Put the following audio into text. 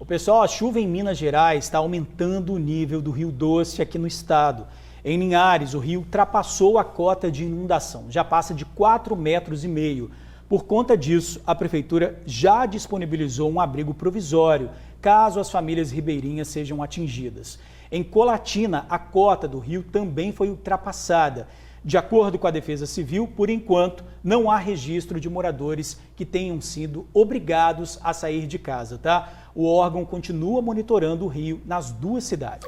Pessoal, a chuva em Minas Gerais está aumentando o nível do Rio Doce aqui no estado. Em Linhares, o rio ultrapassou a cota de inundação, já passa de 4,5 metros. Por conta disso, a prefeitura já disponibilizou um abrigo provisório, caso as famílias ribeirinhas sejam atingidas. Em Colatina, a cota do rio também foi ultrapassada. De acordo com a Defesa Civil, por enquanto, não há registro de moradores que tenham sido obrigados a sair de casa, tá? O órgão continua monitorando o rio nas duas cidades.